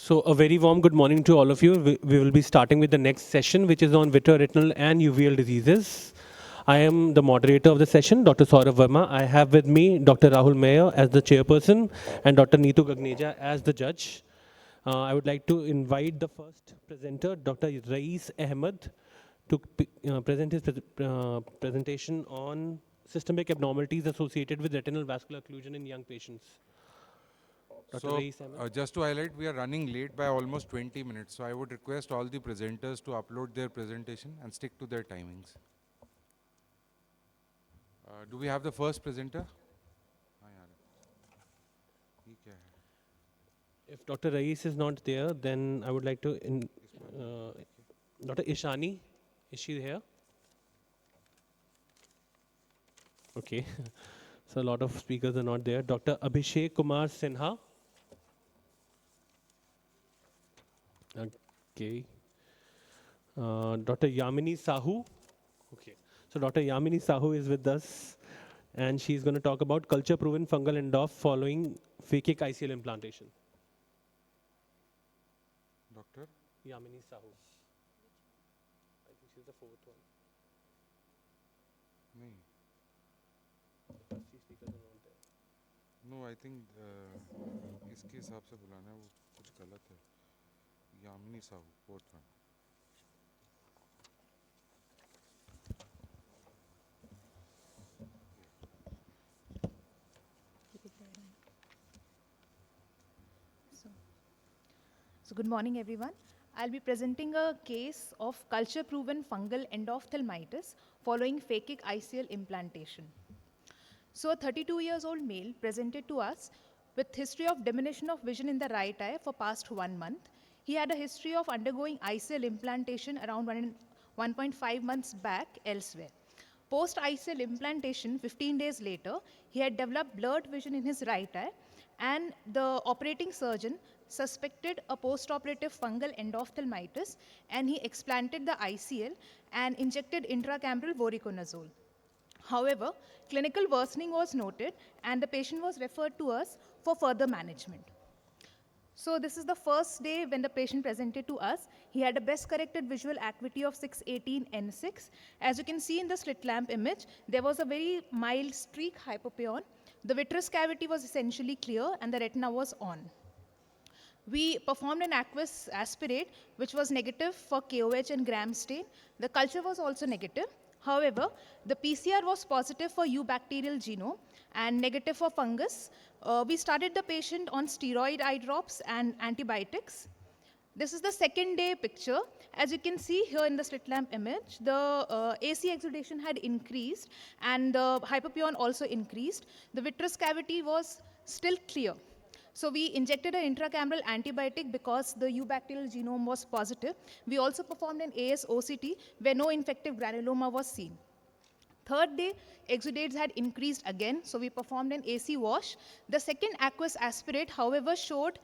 So a very warm good morning to all of you. We will be starting with the next session, which is on Vitreo, Retinal and uveal diseases. I am the moderator of the session, Dr. Saurav Verma. I have with me Dr. Rahul Mayer as the chairperson and Dr. Neetu Gagneja as the judge. I would like to invite the first presenter, Dr. Rais Ahmed, to present his presentation on systemic abnormalities associated with retinal vascular occlusion in young patients. Just to highlight, we are running late by almost 20 minutes. So I would request all the presenters to upload their presentation and stick to their timings. Do we have the first presenter? If Dr. Rais is not there, then I would like to, Dr. Ishani, is she here? Okay, so a lot of speakers are not there. Dr. Abhishek Kumar Sinha. Okay. Dr. Yamini Sahu. Okay, so Dr. Yamini Sahu is with us and she's going to talk about culture-proven fungal endoff following phakic ICL implantation. Doctor? Yamini Sahu. I think she's the fourth one. No. The first three speakers are not there. No, I think इसके हिसाब से बुलाना है वो कुछ गलत है. Yamini Sahu, fourth one. So good morning, everyone. I'll be presenting a case of culture-proven fungal endophthalmitis following phakic ICL implantation. So a 32-year-old male presented to us with history of diminution of vision in the right eye for past 1 month. He had a history of undergoing ICL implantation around 1.5 months back elsewhere. Post ICL implantation, 15 days later, he had developed blurred vision in his right eye, and the operating surgeon suspected a post-operative fungal endophthalmitis, and he explanted the ICL and injected intracameral voriconazole. However, clinical worsening was noted, and the patient was referred to us for further management. So this is the first day when the patient presented to us. He had a best-corrected visual acuity of 618 N6. As you can see in the slit lamp image, there was a very mild streak hypopyon. The vitreous cavity was essentially clear, and the retina was on. We performed an aqueous aspirate, which was negative for KOH and gram stain. The culture was also negative. However, the PCR was positive for U bacterial genome and negative for fungus. We started the patient on steroid eye drops and antibiotics. This is the second day picture. As you can see here in the slit lamp image, the AC exudation had increased and the hypopyon also increased. The vitreous cavity was still clear. So we injected an intracameral antibiotic because the U bacterial genome was positive. We also performed an AIOS2025-Hyde where no infective granuloma was seen. Third day, exudates had increased again, so we performed an AC wash. The second aqueous aspirate, however, showed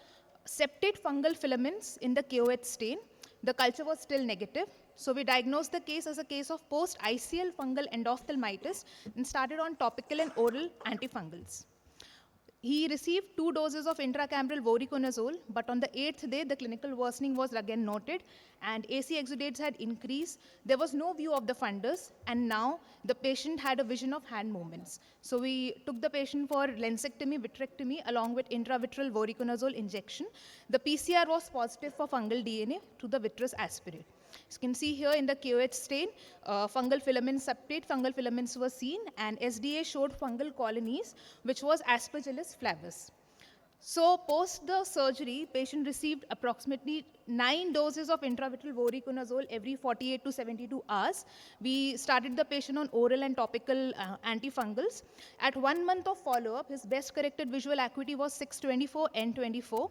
septate fungal filaments in the KOH stain. The culture was still negative, so we diagnosed the case as a case of post-ICL fungal endophthalmitis and started on topical and oral antifungals. He received 2 doses of intracameral voriconazole, but on the 8th day, the clinical worsening was again noted, and AC exudates had increased. There was no view of the fundus, and now the patient had a vision of hand movements. So we took the patient for lensectomy, vitrectomy, along with intravitreal voriconazole injection. The PCR was positive for fungal DNA to the vitreous aspirate. As you can see here in the KOH stain, fungal filaments, septate fungal filaments were seen, and SDA showed fungal colonies, which was Aspergillus flavus. So post the surgery, patient received approximately 9 doses of intravitreal voriconazole every 48 to 72 hours. We started the patient on oral and topical antifungals. At 1 month of follow-up, his best corrected visual acuity was 624 N24.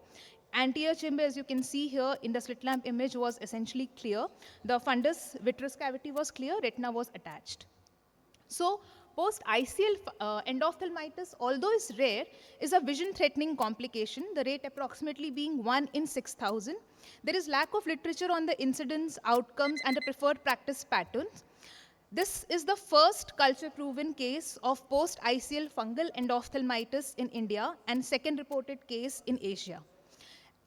Anterior chamber, as you can see here in the slit lamp image, was essentially clear. The fundus vitreous cavity was clear, retina was attached. So post-ICL endophthalmitis, although is rare, is a vision-threatening complication, the rate approximately being 1 in 6,000. There is lack of literature on the incidence, outcomes, and the preferred practice patterns. This is the first culture-proven case of post-ICL fungal endophthalmitis in India and second reported case in Asia.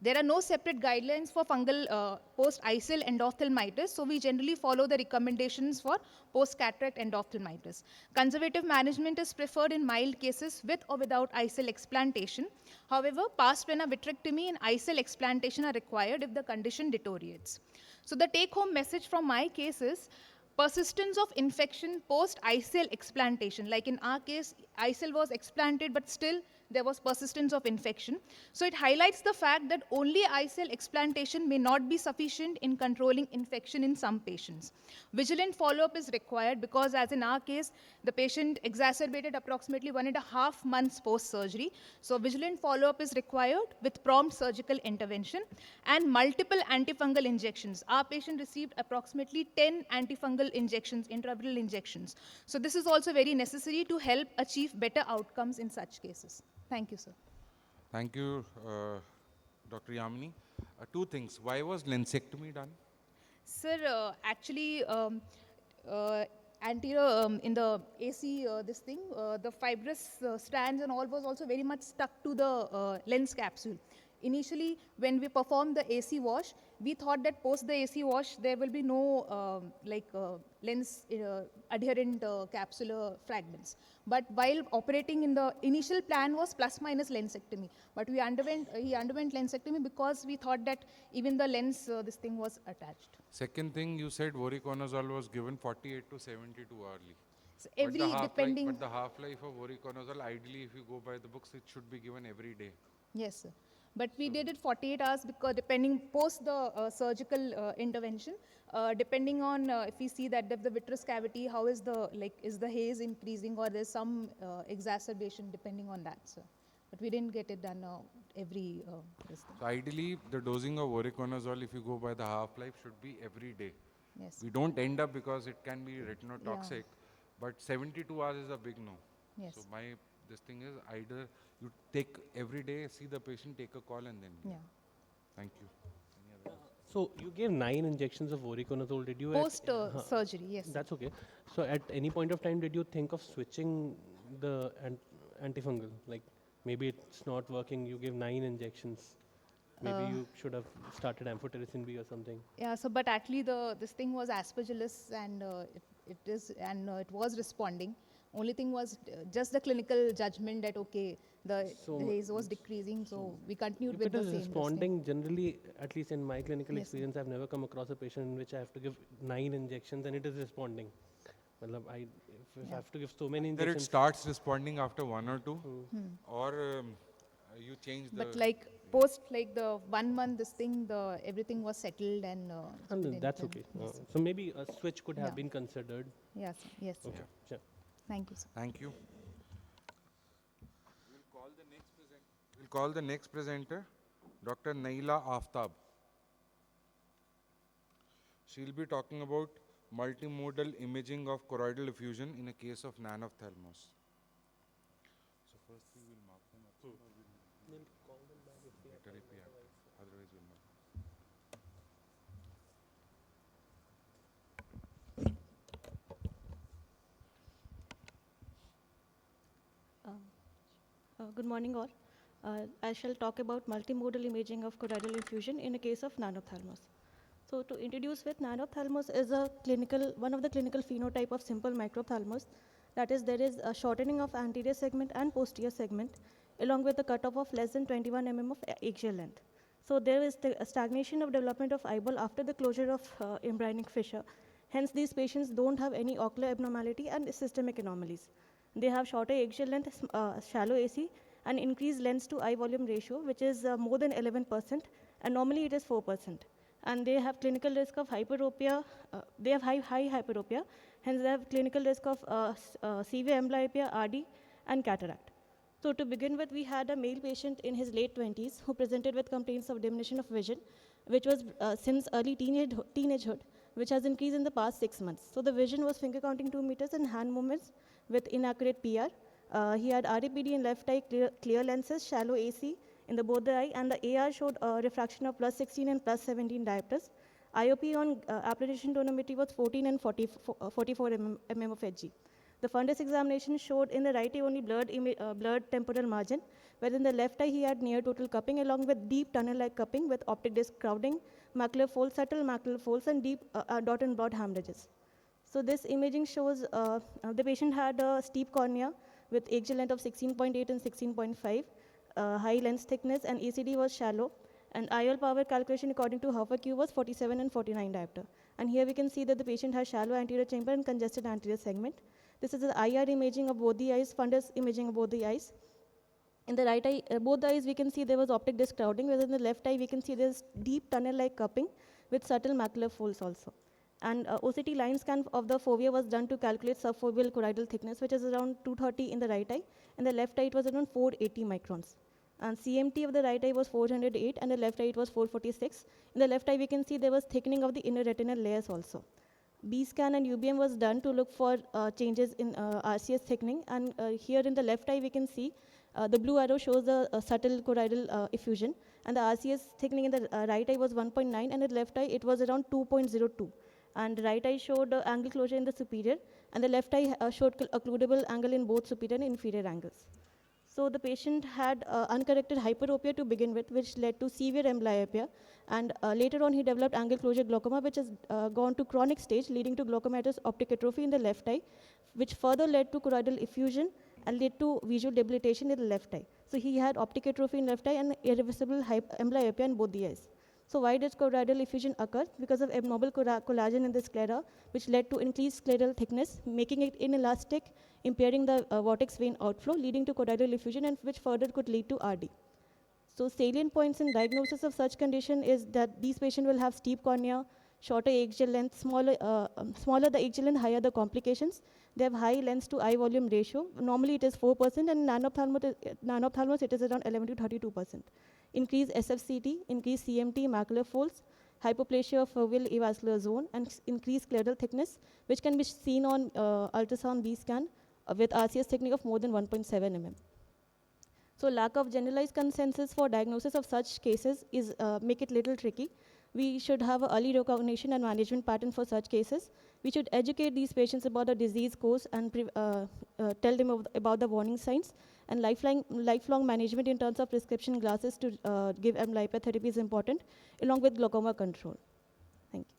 There are no separate guidelines for fungal post-ICL endophthalmitis, so we generally follow the recommendations for post-cataract endophthalmitis. Conservative management is preferred in mild cases with or without ICL explantation. However, past vena vitrectomy and ICL explantation are required if the condition deteriorates. So the take-home message from my case is persistence of infection post-ICL explantation. Like in our case, ICL was explanted, but still there was persistence of infection. So it highlights the fact that only ICL explantation may not be sufficient in controlling infection in some patients. Vigilant follow-up is required because, as in our case, the patient exacerbated approximately 1.5 months post-surgery. So vigilant follow-up is required with prompt surgical intervention and multiple antifungal injections. Our patient received approximately 10 antifungal injections, intraviral injections. So this is also very necessary to help achieve better outcomes in such cases. Thank you, sir. Thank you, Dr. Yamini. Two things. Why was lensectomy done? Sir, actually, anterior in the AC, the fibrous strands and all was also very much stuck to the lens capsule. Initially, when we performed the AC wash, we thought that post the AC wash, there will be no lens adherent capsular fragments. But while operating in the initial plan was plus minus lensectomy. But he underwent lensectomy because we thought that even the lens, this thing was attached. Second thing, you said voriconazole was given 48 to 72 hourly. So depending. But the half-life of voriconazole, ideally, if you go by the books, it should be given every day. Yes, sir. But we did it 48 hours because depending post the surgical intervention, depending on if we see that the vitreous cavity, how is is the haze increasing or there's some exacerbation depending on that, sir. But we didn't get it done every this thing. So ideally, the dosing of voriconazole, if you go by the half-life, should be every day. Yes. We don't end up because it can be retinotoxic, but 72 hours is a big no. Yes. So this thing is either you take every day, see the patient, take a call, and then give. Yeah. Thank you. So you gave 9 injections of voriconazole. Did you? Post surgery, yes. That's okay. So at any point of time, did you think of switching the antifungal? Like maybe it's not working. You give 9 injections. Maybe you should have started amphotericin B or something. Yeah. So, but actually, this thing was aspergillus, and it was responding. Only thing was just the clinical judgment that okay, the haze was decreasing, so we continued with the same. If it is responding, generally, at least in my clinical experience, I've never come across a patient in which I have to give 9 injections and it is responding. Well, I have to give so many injections. Either it starts responding after 1 or 2, or you change the. But like post the 1 month, this thing, everything was settled and. That's okay. Yes. So maybe a switch could have been considered. Yes. Yes. Okay. Sir. Sure. Thank you, sir. Thank you. We'll call the next presenter, Dr. Naila Aftab. She'll be talking about multimodal imaging of choroidal effusion in a case of nanophthalmos. So first we will mark them up. We'll call them back if they are otherwise we'll mark. Good morning all. I shall talk about multimodal imaging of choroidal effusion in a case of nanophthalmos. So to introduce with, nanophthalmos is one of the clinical phenotype of simple microphthalmos. That is, there is a shortening of anterior segment and posterior segment along with a cutoff of less than 21 mm of axial length. So there is a stagnation of development of eyeball after the closure of embryonic fissure. Hence, these patients don't have any ocular abnormality and systemic anomalies. They have shorter axial length, shallow AC, and increased lens to eye volume ratio, which is more than 11%, and normally it is 4%. And they have clinical risk of hyperopia. They have high hyperopia, hence they have clinical risk of severe amblyopia, RD, and cataract. So to begin with, we had a male patient in his late 20s who presented with complaints of diminution of vision, which was since early teenagehood, which has increased in the past 6 months. So the vision was finger counting 2 meters and hand movements with inaccurate PR. He had RAPD in left eye, clear lenses, shallow AC in both the eye, and the AR showed a refraction of +16 and +17 diopters. IOP on application tonometry was 14 and 44 mm of Hg. The fundus examination showed in the right eye only blurred temporal margin whereas in the left eye he had near total cupping along with deep tunnel-like cupping with optic disc crowding, macular folds, subtle macular folds, and deep dot and broad hemorrhages. So this imaging shows the patient had a steep cornea with axial length of 16.8 and 16.5, high lens thickness, and ACD was shallow. And IOL power calculation according to Hoffer Q was 47 and 49 diopter. And here we can see that the patient has shallow anterior chamber and congested anterior segment. This is the IR imaging of both the eyes, fundus imaging of both the eyes. In the right eye, both the eyes, we can see there was optic disc crowding, whereas in the left eye, we can see there's deep tunnel-like cupping with subtle macular folds also. And OCT line scan of the fovea was done to calculate subfoveal choroidal thickness, which is around 230 in the right eye. In the left eye, it was around 480 microns. And CMT of the right eye was 408, and the left eye it was 446. In the left eye, we can see there was thickening of the inner retinal layers also. B scan and UBM was done to look for changes in RCS thickening. And here in the left eye, we can see the blue arrow shows the subtle choroidal effusion. And the RCS thickening in the right eye was 1.9, and in the left eye, it was around 2.02. And the right eye showed angle closure in the superior, and the left eye showed occludable angle in both superior and inferior angles. So the patient had uncorrected hyperopia to begin with, which led to severe amblyopia. And later on, he developed angle closure glaucoma, which has gone to chronic stage, leading to glaucomatous optic atrophy in the left eye, which further led to choroidal effusion and led to visual debilitation in the left eye. So he had optic atrophy in left eye and irreversible amblyopia in both the eyes. So why does choroidal effusion occur? Because of abnormal collagen in the sclera, which led to increased scleral thickness, making it inelastic, impairing the vortex vein outflow, leading to choroidal effusion, and which further could lead to RD. So salient points in diagnosis of such condition is that these patients will have steep cornea, shorter axial length, smaller the axial length, higher the complications. They have high lens to eye volume ratio. Normally it is 4%, and nanophthalmos it is around 11 to 32%. Increased SFCT, increased CMT, macular folds, hypoplasia of foveal avascular zone, and increased scleral thickness, which can be seen on ultrasound B scan with RCS technique of more than 1.7 mm. So lack of generalized consensus for diagnosis of such cases is make it little tricky. We should have an early recognition and management pattern for such cases. We should educate these patients about the disease course and tell them about the warning signs. And lifelong management in terms of prescription glasses to give amblyopia therapy is important, along with glaucoma control. Thank you.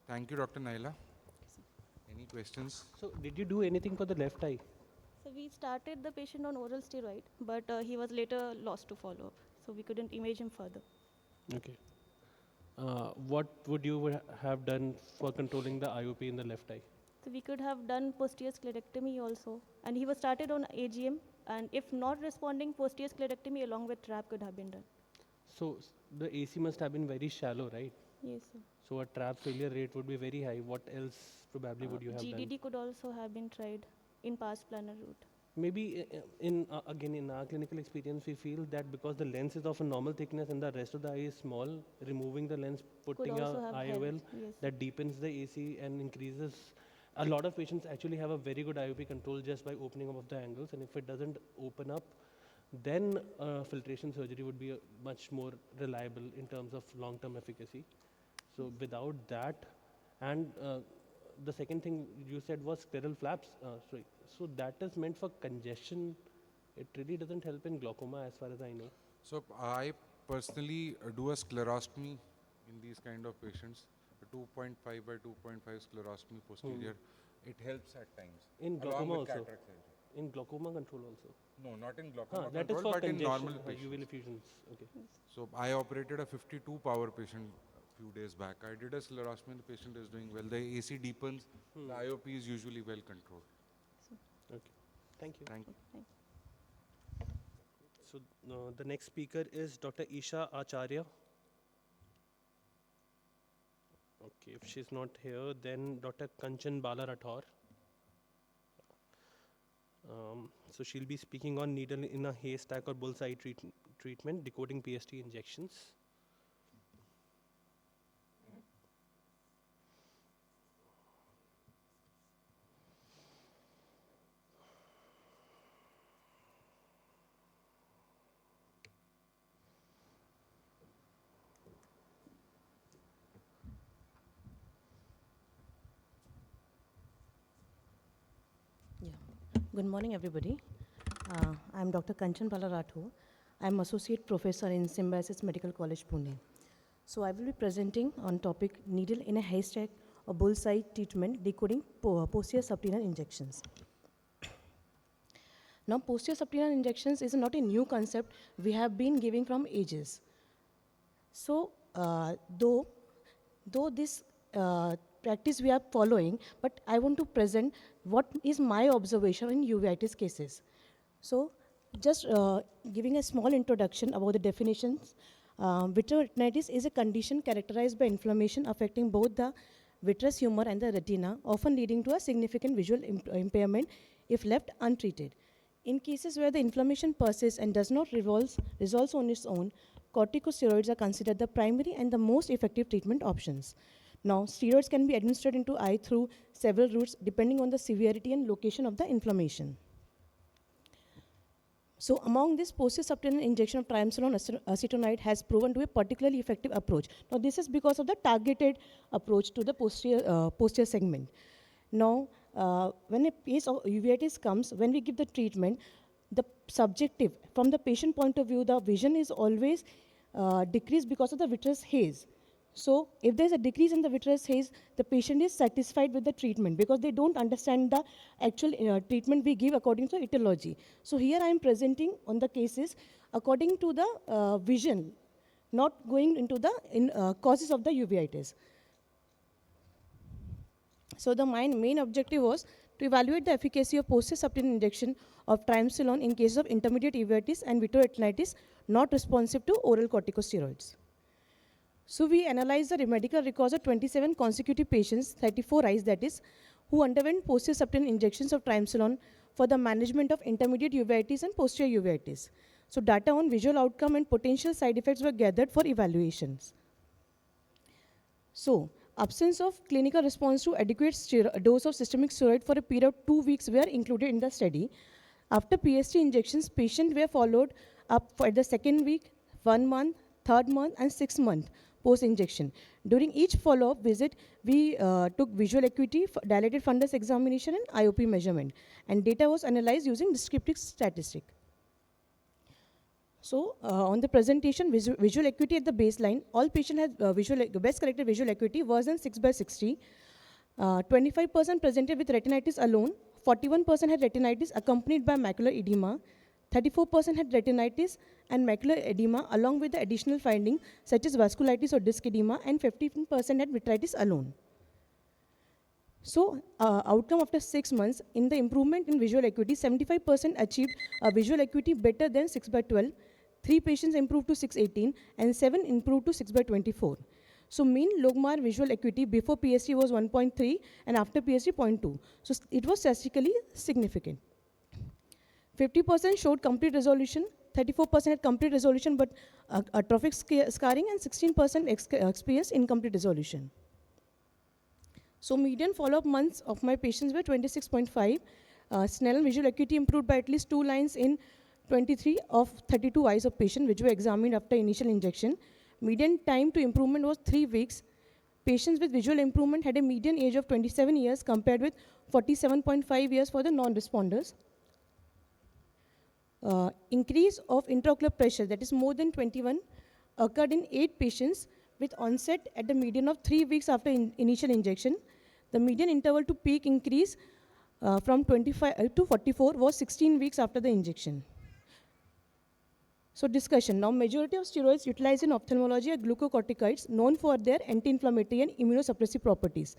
Thank you, Dr. Naila. Any questions? So did you do anything for the left eye? So we started the patient on oral steroid, but he was later lost to follow-up. So we couldn't image him further. Okay. What would you have done for controlling the IOP in the left eye? So we could have done posterior sclerectomy also. And he was started on AGM. And if not responding, posterior sclerectomy along with trap could have been done. So the AC must have been very shallow, right? Yes, sir. So a trap failure rate would be very high. What else probably would you have GDD done? could also have been tried in past planar route. Maybe again in our clinical experience, we feel that because the lens is of a normal thickness and the rest of the eye is small, removing the lens, putting also a have IOL, helped, yes. that deepens the AC and increases. A lot of patients actually have a very good IOP control just by opening up of the angles, and if it doesn't open up, then filtration surgery would be much more reliable in terms of long-term efficacy. So without that, and the second thing you said was scleral flaps. So that is meant for congestion. It really doesn't help in glaucoma as far as I know. So I personally do a scleroscopy in these kind of patients, a 2.5 by 2.5 scleroscopy posterior. It helps at times. In along glaucoma with also? cataract surgery. In glaucoma control also? No, not in glaucoma That is control, for but in normal congestion, uveal patients. effusions. Okay. So I operated a 52 power patient a few days back. I did a scleroscopy and the patient is doing well. The AC deepens, the IOP is usually well controlled. Okay. Thank you. Thank you. Thank you. So the next speaker is Dr. Isha Acharya. Okay, if she's not here, then Dr. Kanchan Bala Rathore. So she'll be speaking on needle in a haystack or bullseye treatment, decoding PST injections. Good morning, everybody. I'm Dr. Kanchan Palarathu. I'm Associate Professor in Symbiosis Medical College, Pune. So I will be presenting on topic needle in a haystack or bullseye treatment decoding posterior subtenal injections. Now, posterior subtenal injections is not a new concept we have been giving from ages. So, though this practice we are following, but I want to present what is my observation in uveitis cases. So, just giving a small introduction about the definitions. Vitreoretinitis is a condition characterized by inflammation affecting both the vitreous humor and the retina, often leading to a significant visual impairment if left untreated. In cases where the inflammation persists and does not resolve on its own, corticosteroids are considered the primary and the most effective treatment options. Now, steroids can be administered into eye through several routes depending on the severity and location of the inflammation. So among this, posterior subtenal injection of triamcinolone acetonide has proven to be a particularly effective approach. Now, this is because of the targeted approach to the posterior segment. Now, when a case of uveitis comes, when we give the treatment, the subjective, from the patient point of view, the vision is always decreased because of the vitreous haze. So if there's a decrease in the vitreous haze, the patient is satisfied with the treatment because they don't understand the actual treatment we give according to etiology. So here I am presenting on the cases according to the vision, not going into the causes of the uveitis. So the main objective was to evaluate the efficacy of posterior subtenal injection of triamcinolone in cases of intermediate uveitis and vitreoretinitis not responsive to oral corticosteroids. So we analyzed the medical records of 27 consecutive patients, 34 eyes that is, who underwent posterior subtenal injections of triamcinolone for the management of intermediate uveitis and posterior uveitis. So data on visual outcome and potential side effects were gathered for evaluations. So absence of clinical response to adequate dose of systemic steroid for a period of 2 weeks were included in the study. After PST injections, patients were followed up for the second week, 1 month, 3rd month, and 6th month post-injection. During each follow-up visit, we took visual acuity, dilated fundus examination, and IOP measurement. And data was analyzed using descriptive statistic. So on the presentation, visual acuity at the baseline, all patients had best corrected visual acuity was in 6/60. 25% presented with retinitis alone, 41% had retinitis accompanied by macular edema, 34% had retinitis and macular edema along with the additional findings such as vasculitis or disc edema, and 15% had vitritis alone. So outcome after 6 months, in the improvement in visual acuity, 75% achieved a visual acuity better than 6/12, 3 patients improved to 6/18, and 7 improved to 6/24. So mean logMAR visual acuity before PST was 1.3 and after PST 0.2. So it was statistically significant. 50% showed complete resolution, 34% had complete resolution but atrophic scarring, and 16% experienced incomplete resolution. So median follow-up months of my patients were 26.5. Snellen visual acuity improved by at least 2 lines in 23 of 32 eyes of patients which were examined after initial injection. Median time to improvement was 3 weeks. Patients with visual improvement had a median age of 27 years compared with 47.5 years for the non-responders. Increase of intraocular pressure, that is more than 21, occurred in 8 patients with onset at the median of 3 weeks after initial injection. The median interval to peak increase from 25 to 44 was 16 weeks after the injection. So discussion. Now, majority of steroids utilized in ophthalmology are glucocorticoids known for their anti-inflammatory and immunosuppressive properties.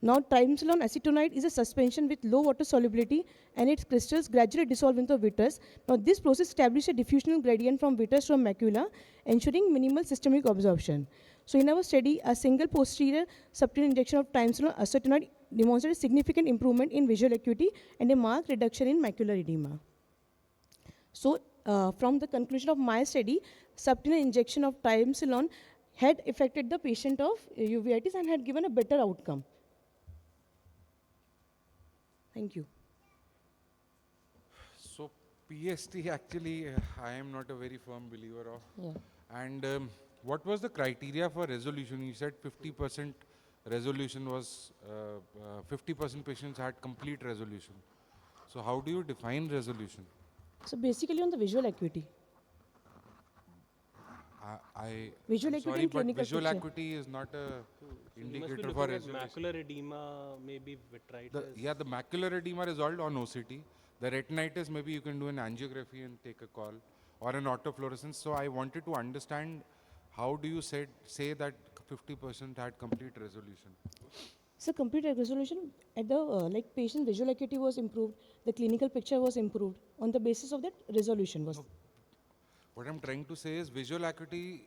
Now, triamcinolone acetonide is a suspension with low water solubility and its crystals gradually dissolve into vitreous. Now, this process establishes a diffusional gradient from vitreous to macula, ensuring minimal systemic absorption. So, in our study, a single posterior subtenal injection of triamcinolone acetonide demonstrated significant improvement in visual acuity and a marked reduction in macular edema. So, from the conclusion of my study, subtenal injection of triamcinolone had affected the patient of uveitis and had given a better outcome. Thank you. So PST actually, I am not a very firm believer of. Yeah. And what was the criteria for resolution? You said 50% resolution was, 50% patients had complete resolution. So how do you define resolution? So basically on the visual acuity. Visual I'm acuity sorry, and but clinical visual picture. acuity is not a So you must be indicator looking for at resolution. macular edema, maybe vitritis. The macular edema resolved on OCT. The retinitis, maybe you can do an angiography and take a call, or an autofluorescence. So I wanted to understand, how do you say that 50% had complete resolution? So complete resolution at the like patient visual acuity was improved, the clinical picture was improved. On the basis of that, resolution was. What I'm trying to say is visual acuity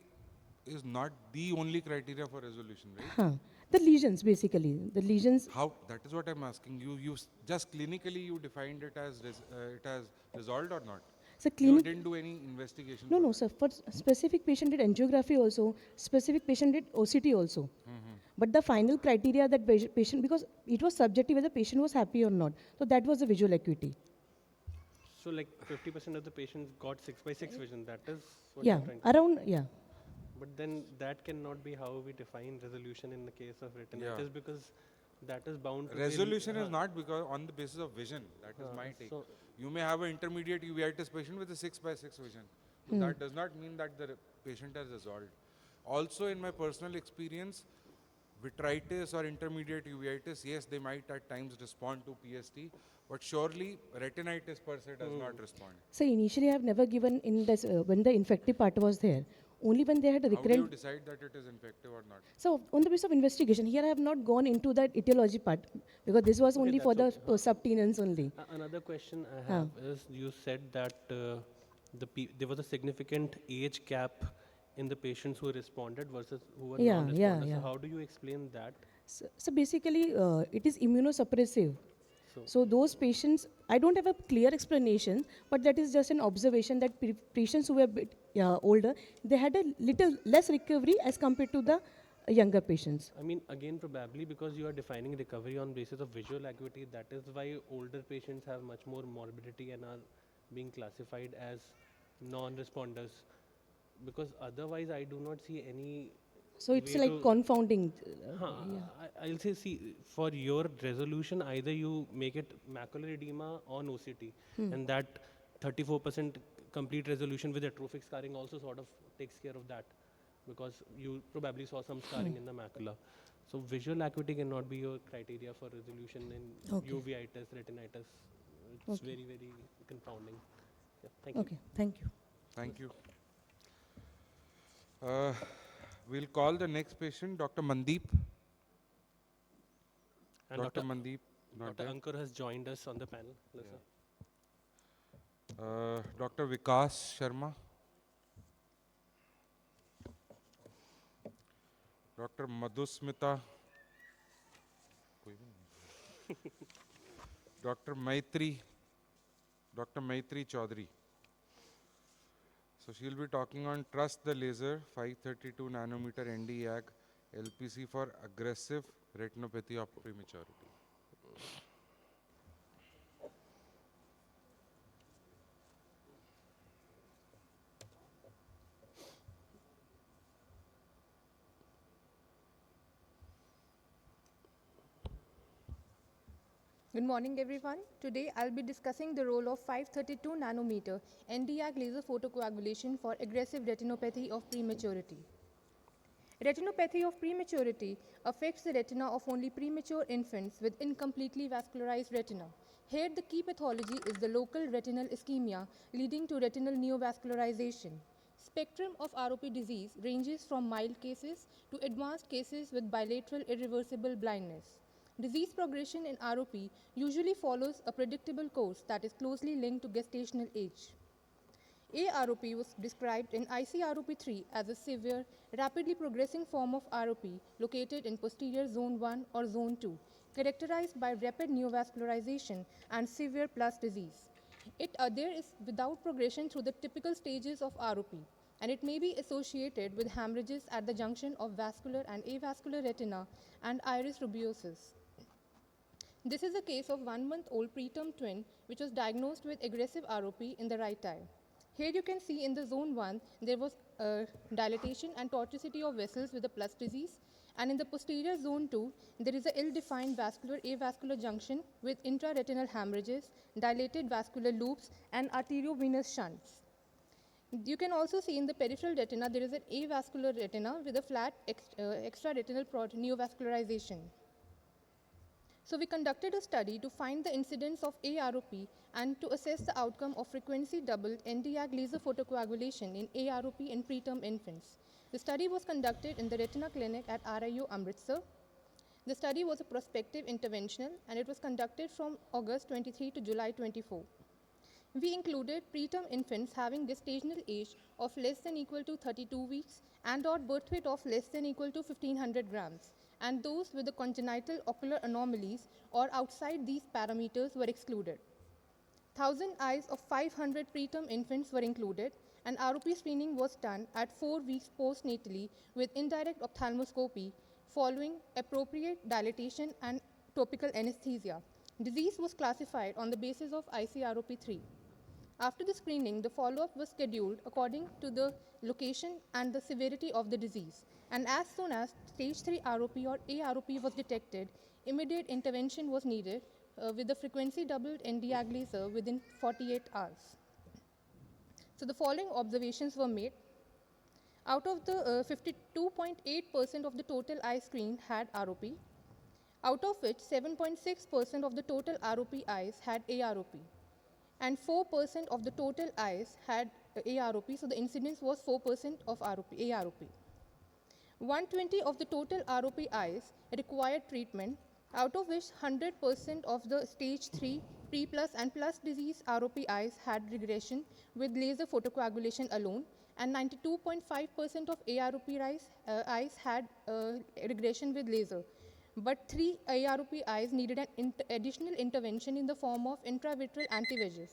is not the only criteria for resolution, right? Huh. The lesions basically, the lesions. How? That is what I'm asking you. Just clinically you defined it as it has resolved or not? So You clinic. didn't do any investigation. No, for no, that. sir. For specific patient did angiography also, specific patient did OCT also. But the final criteria that patient, because it was subjective whether patient was happy or not. So that was the visual acuity. So like 50% of the patients got 6/6 vision. That is what Yeah, you're trying to around, yeah. But then that cannot be how we define resolution in the case of retinitis, Yeah. because that is bound to Resolution be is not because on the basis of vision. That is my take. so You may have an intermediate uveitis patient with a 6/6 vision. So that does not mean that the patient has resolved. Also, in my personal experience, vitritis or intermediate uveitis, yes, they might at times respond to PST, but surely retinitis per se does not respond. So initially I have never given in this, when the infective part was there. Only when they had a How do you recurrent. decide that it is infective or not? So on the basis of investigation, here I have not gone into that etiology part because this was only for the that's subtenants only. Another question I have is, you said that there was a significant age gap in the patients who responded versus who were Yeah, non-responders. yeah. So how do you explain that? So basically, it is immunosuppressive. So So those patients, I don't have a clear explanation, but that is just an observation that patients who were a bit older, they had a little less recovery as compared to the younger patients. I mean, again, probably because you are defining recovery on basis of visual acuity, that is why older patients have much more morbidity and are being classified as non-responders. Because otherwise, I do not see any. So it's way like to- confounding. I'll say, see, for your resolution, either you make it macular edema on OCT, and that 34% complete resolution with atrophic scarring also sort of takes care of that, because you probably saw some scarring in the macula. So visual acuity cannot be your criteria for resolution in Okay. uveitis, retinitis. It's very, very confounding. Yeah, thank you. Okay, thank you. Thank you. We'll call the next patient, Dr. Mandeep. And Dr. Mandeep, not Dr. there. Ankur has joined us on the panel. Hello, sir. Dr. Vikas Sharma. Dr. Madhusmita. Dr. Maitri. Dr. Maitri Chaudhary. So she'll be talking on Trust the Laser 532 nanometer Nd:YAG LPC for aggressive retinopathy of prematurity. Good morning, everyone. Today, I'll be discussing the role of 532 nanometer Nd:YAG laser photocoagulation for aggressive retinopathy of prematurity. Retinopathy of prematurity affects the retina of only premature infants with incompletely vascularized retina. Here, the key pathology is the local retinal ischemia leading to retinal neovascularization. Spectrum of ROP disease ranges from mild cases to advanced cases with bilateral irreversible blindness. Disease progression in ROP usually follows a predictable course that is closely linked to gestational age. AROP was described in ICROP3 as a severe, rapidly progressing form of ROP located in posterior zone 1 or zone 2, characterized by rapid neovascularization and severe plus disease. There is without progression through the typical stages of ROP, and it may be associated with hemorrhages at the junction of vascular and avascular retina and iris rubeosus. This is a case of 1-month-old preterm twin which was diagnosed with aggressive ROP in the right eye. Here you can see in the zone 1, there was dilatation and tortuosity of vessels with a plus disease, And in the posterior zone 2, there is an ill-defined vascular avascular junction with intraretinal hemorrhages, dilated vascular loops, and arteriovenous shunts. You can also see in the peripheral retina, there is an avascular retina with a flat extraretinal neovascularization. So we conducted a study to find the incidence of AROP and to assess the outcome of frequency-doubled Nd:YAG laser photocoagulation in AROP in preterm infants. The study was conducted in the Retina Clinic at RIO Amritsar. The study was a prospective interventional, and it was conducted from August 23 to July 24. We included preterm infants having gestational age of less than equal to 32 weeks and/or birth weight of less than equal to 1500 grams, and those with the congenital ocular anomalies or outside these parameters were excluded. 1,000 eyes of 500 preterm infants were included, and ROP screening was done at 4 weeks postnatally with indirect ophthalmoscopy following appropriate dilatation and topical anesthesia. Disease was classified on the basis of ICROP3. After the screening, the follow-up was scheduled according to the location and the severity of the disease. And as soon as stage 3 ROP or AROP was detected, immediate intervention was needed with the frequency-doubled Nd:YAG laser within 48 hours. So the following observations were made. Out of the 52.8% of the total eye screened had ROP, out of which 7.6% of the total ROP eyes had AROP, and 4% of the total eyes had AROP, so the incidence was 4% of AROP. 120 of the total ROP eyes required treatment, out of which 100% of the stage 3 pre-plus and plus disease ROP eyes had regression with laser photocoagulation alone, and 92.5% of AROP eyes had regression with laser. But 3 AROP eyes needed an additional intervention in the form of intravitreal anti-VEGF.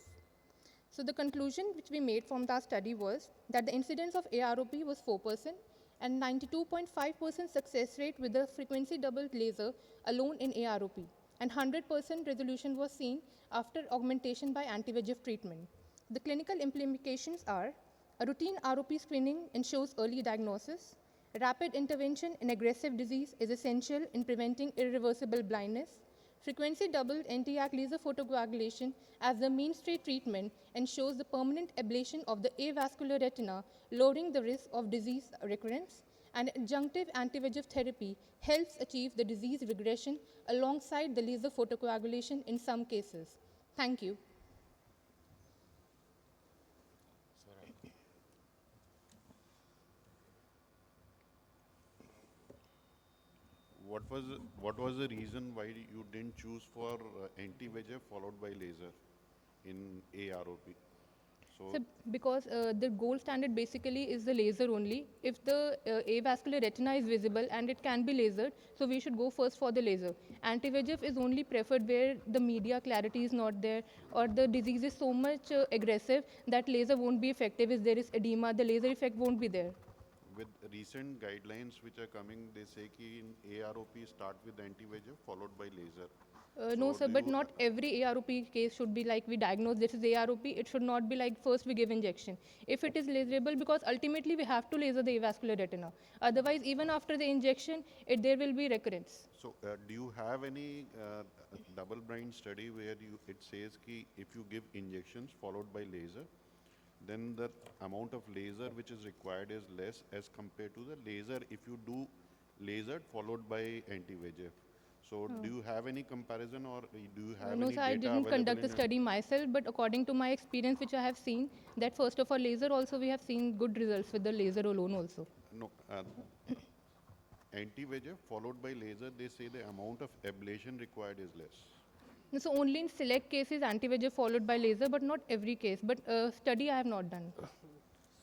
So the conclusion which we made from that study was that the incidence of AROP was 4% and 92.5% success rate with the frequency-doubled laser alone in AROP, and 100% resolution was seen after augmentation by anti-VEGF treatment. The clinical implications are: a routine ROP screening ensures early diagnosis. Rapid intervention in aggressive disease is essential in preventing irreversible blindness. Frequency-doubled Nd:YAG laser photocoagulation as the mainstay treatment ensures the permanent ablation of the avascular retina, lowering the risk of disease recurrence. And adjunctive anti-VEGF therapy helps achieve the disease regression alongside the laser photocoagulation in some cases. Thank you. What was the reason why you didn't choose for anti-VEGF followed by laser in AROP? So because the gold standard basically is the laser only. If the avascular retina is visible and it can be lasered, so we should go first for the laser. Anti-VEGF is only preferred where the media clarity is not there or the disease is so much aggressive that laser won't be effective. If there is edema, the laser effect won't be there. With recent guidelines which are coming, they say that in AROP start with anti-VEGF followed by laser. No, So sir, do but you- not every AROP case should be like we diagnose this is AROP. It should not be like first we give injection. If it is laserable, because ultimately we have to laser the avascular retina. Otherwise, even after the injection, there will be recurrence. So do you have any double-blind study where it says that if you give injections followed by laser, then the amount of laser which is required is less as compared to the laser if you do laser followed by anti-VEGF. So do you have any comparison or do you have No, any sir, I data didn't available conduct the in your- study myself, but according to my experience, which I have seen, that first of all, laser also we have seen good results with the laser alone also. No, anti-VEGF followed by laser, they say the amount of ablation required is less. So only in select cases, anti-VEGF followed by laser, but not every case. But study I have not done.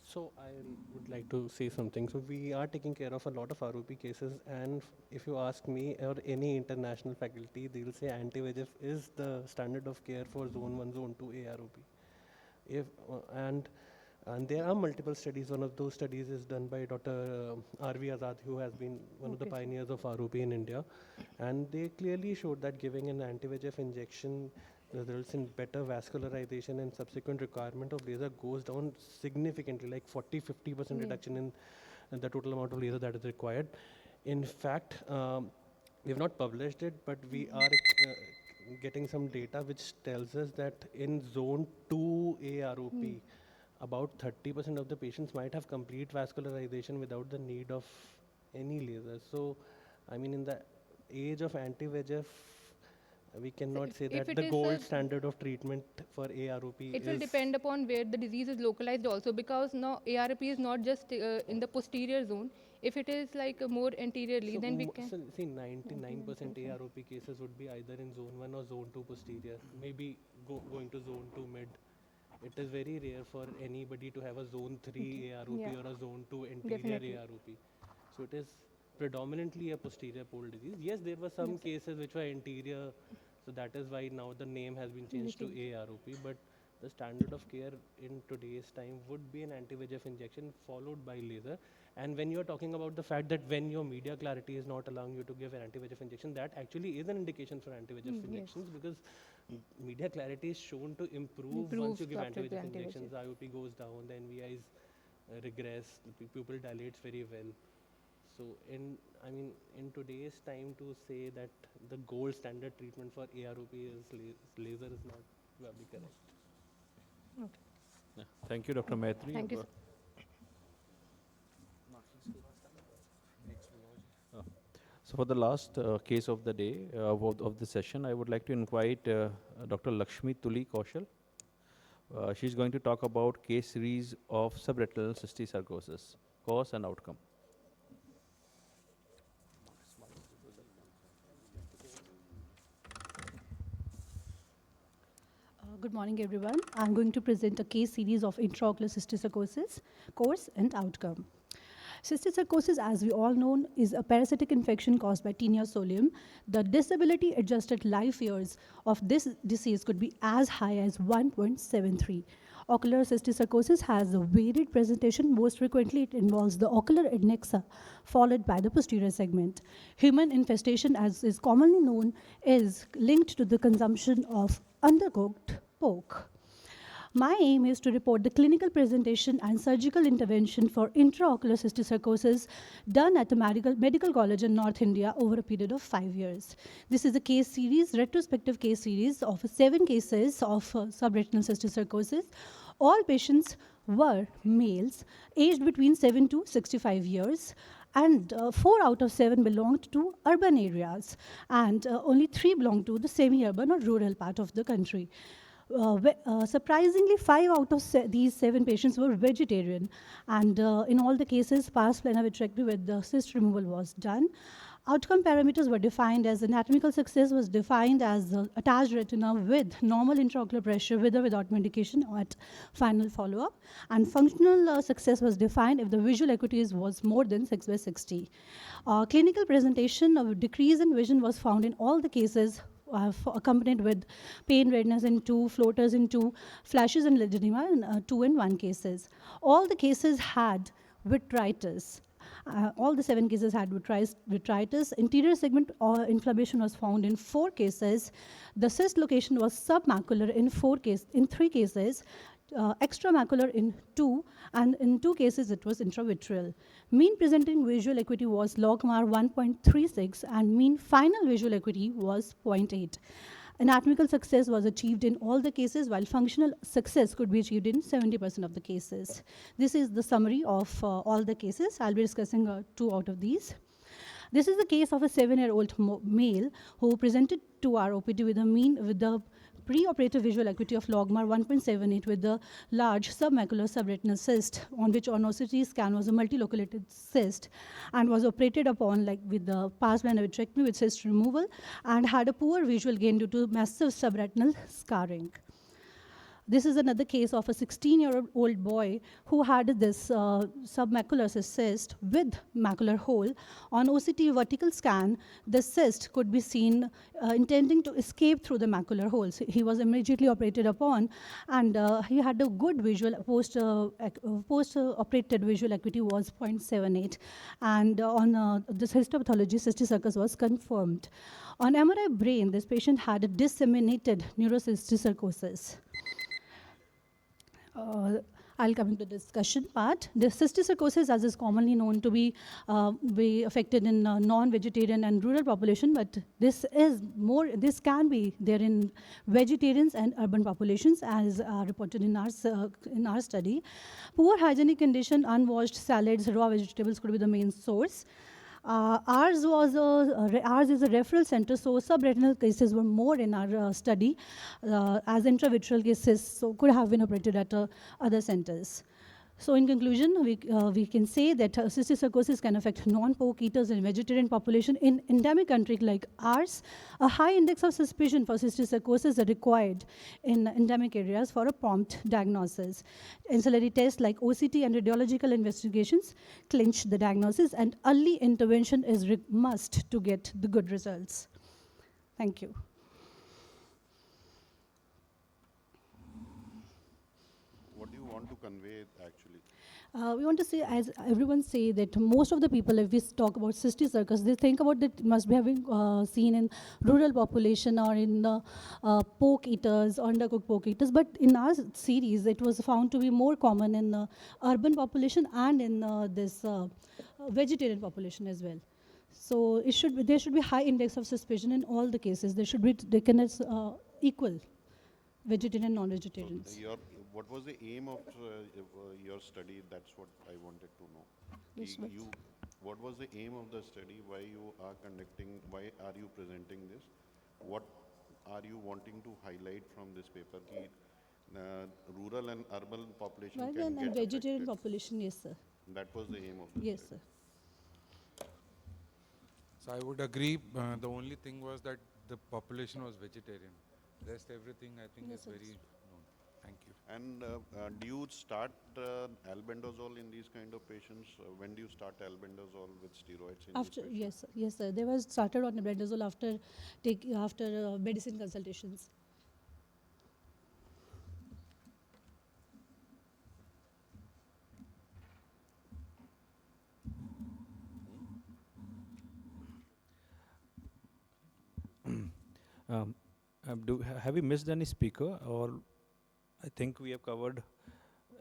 So I would like to say something. So we are taking care of a lot of ROP cases, and if you ask me or any international faculty, they will say anti-VEGF is the standard of care for zone 1, zone 2 AROP. And there are multiple studies. One of those studies is done by Dr. R.V. Azad, who has been one of the pioneers of ROP in India. And they clearly showed that giving an anti-VEGF injection results in better vascularization, and subsequent requirement of laser goes down significantly, like 40-50% reduction in the total amount of laser that is required. In fact, we have not published it, but we are getting some data which tells us that in zone 2 AROP, about 30% of the patients might have complete vascularization without the need of any laser. So, I mean, in the age of anti-VEGF, we cannot say if that it the is gold a- standard of treatment for AROP It will is. depend upon where the disease is localized also, because now ARP is not just in the posterior zone. If it is like more anteriorly, So, then we can. so see, 99% AROP cases would be either in zone 1 or zone 2 posterior, maybe going to zone 2 mid. It is very rare for anybody to have a zone 3 AROP Yeah. or a zone 2 anterior Definitely. AROP. So it is predominantly a posterior pole disease. Yes, there were some cases which were anterior, so that is why now the name has been changed to AROP. But the standard of care in today's time would be an anti-VEGF injection followed by laser. And when you are talking about the fact that when your media clarity is not allowing you to give an anti-VEGF injection, that actually is an indication for anti-VEGF injections, because media clarity is shown to improve once you give after the anti-VEGF anti-VEGF. injections. The IOP goes down, the NVIs regress, the pupil dilates very well. So in today's time, to say that the gold standard treatment for AROP is laser is not probably correct. Yeah. Thank you, Dr. Maitri. Thank you, sir. So for the last case of the day, of the session, I would like to invite Dr. Lakshmi Tuli Kaushal. She's going to talk about case series of subretinal cysticercosis, cause and outcome. Good morning, everyone. I'm going to present a case series of intraocular cysticercosis, course and outcome. Cysticercosis, as we all know, is a parasitic infection caused by Taenia solium. The disability-adjusted life years of this disease could be as high as 1.73. Ocular cysticercosis has a varied presentation. Most frequently, it involves the ocular adnexa, followed by the posterior segment. Human infestation, as is commonly known, is linked to the consumption of undercooked pork. My aim is to report the clinical presentation and surgical intervention for intraocular cysticercosis done at the medical college in North India over a period of 5 years. This is a case series, retrospective case series of 7 cases of subretinal cysticercosis. All patients were males aged between 7 to 65 years. And 4 out of 7 belonged to urban areas, and only 3 belonged to the semi-urban or rural part of the country. Surprisingly, 5 out of these 7 patients were vegetarian, and in all the cases, pars plana vitrectomy with the cyst removal was done. Outcome parameters were defined as anatomical success was defined as attached retina with normal intraocular pressure with or without medication at final follow-up, and functional success was defined if the visual acuity was more than 6/60. Clinical presentation of decrease in vision was found in all the cases, accompanied with pain, redness in 2, floaters in 2, flashes and lymphedema in 2 and 1 cases. All the cases had vitritis. All the 7 cases had vitritis. Interior segment inflammation was found in 4 cases. The cyst location was submacular in 3 cases. Extramacular in 2, and in 2 cases it was intravitreal. Mean presenting visual acuity was logMAR 1.36 and mean final visual acuity was 0.8. Anatomical success was achieved in all the cases, while functional success could be achieved in 70% of the cases. This is the summary of all the cases. I'll be discussing 2 out of these. This is the case of a 7-year-old male who presented to our OPD with the preoperative visual acuity of logMAR 1.78 with the large submacular subretinal cyst, on which on OCT scan was a multiloculated cyst, and was operated upon with the pars plana vitrectomy with cyst removal, and had a poor visual gain due to massive subretinal scarring. This is another case of a 16-year-old boy who had this submacular cyst with macular hole. On OCT vertical scan, the cyst could be seen intending to escape through the macular hole. So he was immediately operated upon, and he had a good visual, post-operated visual acuity was 0.78. And on this histopathology, cysticercosis was confirmed. On MRI brain, this patient had a disseminated neurocysticercosis. I'll come into the discussion part. The cysticercosis, as is commonly known to be affected in non-vegetarian and rural population, but this can be there in vegetarians and urban populations, as reported in our study. Poor hygienic condition, unwashed salads, raw vegetables could be the main source. Ours is a referral center, so subretinal cases were more in our study, as intravitreal cases so could have been operated at other centers. So in conclusion, we can say that cysticercosis can affect non-pork eaters in vegetarian population. In endemic country like ours, a high index of suspicion for cysticercosis is required in endemic areas for a prompt diagnosis. Ancillary tests like OCT and radiological investigations clinch the diagnosis, and early intervention is must to get the good results. Thank you. What do you want to convey actually? We want to say, as everyone say, that most of the people, if we talk about cysticercosis, they think about that must be having seen in rural population or in pork eaters, undercooked pork eaters. But in our series, it was found to be more common in urban population and in this vegetarian population as well. So there should be high index of suspicion in all the cases. They should be taken as equal, vegetarian, non-vegetarians. So what was the aim of your study? That's what I wanted to know. What was the aim of the study? Why you are conducting? Why are you presenting this? What are you wanting to highlight from this paper? Rural and urban population Rather can than get vegetarian affected. population, yes, sir. That was the aim of the Yes, study. sir. So I would agree. The only thing was that the population was vegetarian. Rest everything I think is very known. Thank you. And do you start albendazole in these kind of patients? When do you start albendazole with steroids in After, these patients? yes, sir. They were started on albendazole after medicine consultations. Have we missed any speaker? Or I think we have covered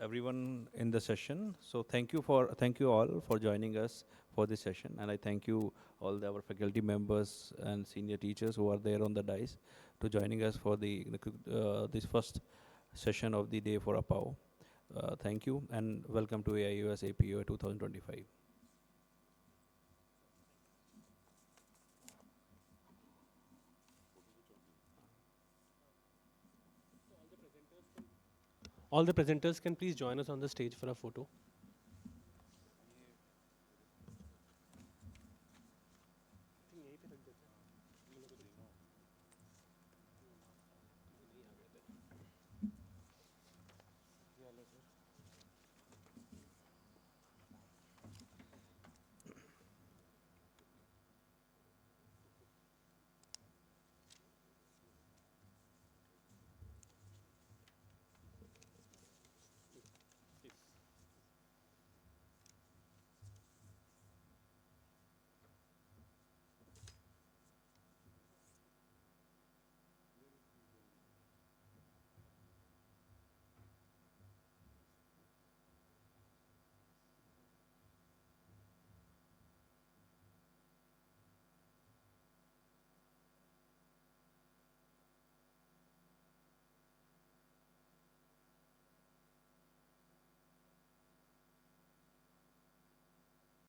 everyone in the session. So thank you all for joining us for this session, and I thank you all our faculty members and senior teachers who are there on the dais to joining us for this first session of the day for APAO. Thank you and welcome to AIOS APO 2025. All the presenters can please join us on the stage for a photo.